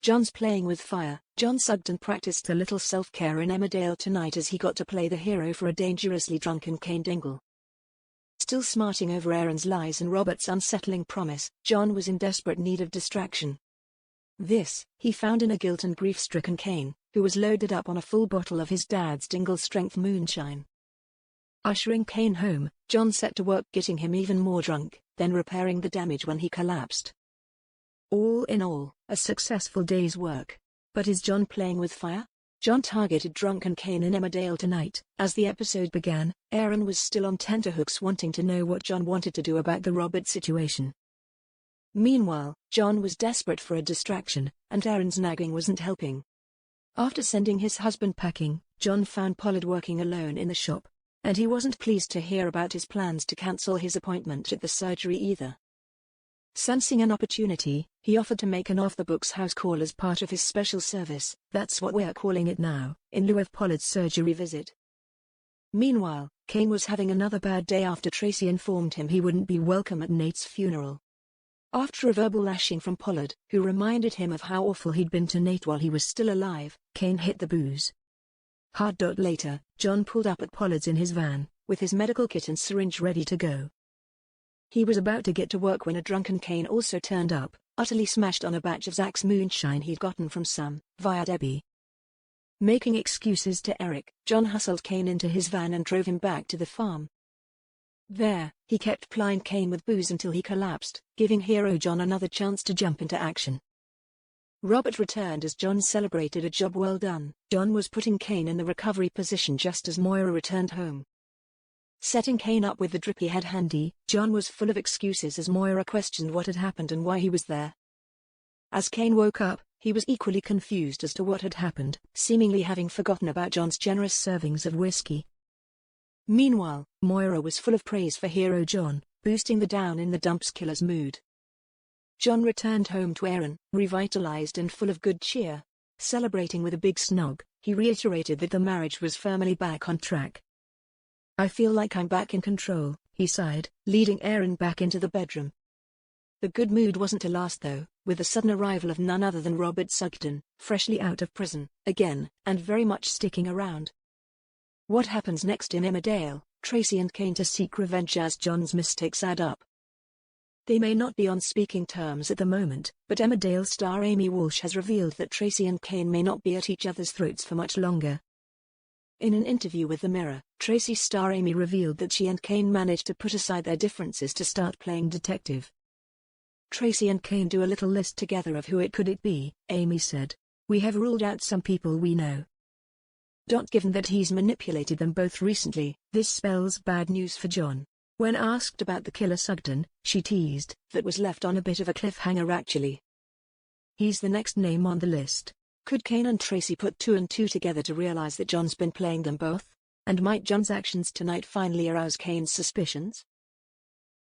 John's playing with fire. John Sugden practiced a little self-care in Emmerdale tonight as he got to play the hero for a dangerously drunken Cain Dingle. Still smarting over Aaron's lies and Robert's unsettling promise, John was in desperate need of distraction. This, he found in a guilt and grief-stricken Cain, who was loaded up on a full bottle of his dad's Dingle-strength moonshine. Ushering Cain home, John set to work getting him even more drunk, then repairing the damage when he collapsed. All in all, a successful day's work. But is John playing with fire? John targeted drunken Cain in Emmerdale tonight. As the episode began, Aaron was still on tenterhooks wanting to know what John wanted to do about the Robert situation. Meanwhile, John was desperate for a distraction, and Aaron's nagging wasn't helping. After sending his husband packing, John found Pollard working alone in the shop, and he wasn't pleased to hear about his plans to cancel his appointment at the surgery either. Sensing an opportunity, he offered to make an off-the-books house call as part of his special service, that's what we're calling it now, in lieu of Pollard's surgery visit. Meanwhile, Cain was having another bad day after Tracy informed him he wouldn't be welcome at Nate's funeral. After a verbal lashing from Pollard, who reminded him of how awful he'd been to Nate while he was still alive, Cain hit the booze. Hard. Later, John pulled up at Pollard's in his van, with his medical kit and syringe ready to go. He was about to get to work when a drunken Cain also turned up, utterly smashed on a batch of Zach's moonshine he'd gotten from Sam, via Debbie. Making excuses to Eric, John hustled Cain into his van and drove him back to the farm. There, he kept plying Cain with booze until he collapsed, giving hero John another chance to jump into action. Robert returned as John celebrated a job well done. John was putting Cain in the recovery position just as Moira returned home. Setting Cain up with the drippy head handy, John was full of excuses as Moira questioned what had happened and why he was there. As Cain woke up, he was equally confused as to what had happened, seemingly having forgotten about John's generous servings of whiskey. Meanwhile, Moira was full of praise for hero John, boosting the down-in-the-dumps killer's mood. John returned home to Aaron, revitalized and full of good cheer. Celebrating with a big snog, he reiterated that the marriage was firmly back on track. "I feel like I'm back in control," he sighed, leading Aaron back into the bedroom. The good mood wasn't to last though, with the sudden arrival of none other than Robert Sugden, freshly out of prison, again, and very much sticking around. What happens next in Emmerdale? Tracy and Cain to seek revenge as John's mistakes add up. They may not be on speaking terms at the moment, but Emmerdale star Amy Walsh has revealed that Tracy and Cain may not be at each other's throats for much longer. In an interview with The Mirror, Tracy star Amy revealed that she and Cain managed to put aside their differences to start playing detective. Tracy and Cain do a little list together of who it could be, Amy said. "We have ruled out some people we know. Given that he's manipulated them both recently, this spells bad news for John." When asked about the killer Sugden, she teased, "That was left on a bit of a cliffhanger actually. He's the next name on the list." Could Cain and Tracy put two and two together to realize that John's been playing them both? And might John's actions tonight finally arouse Cain's suspicions?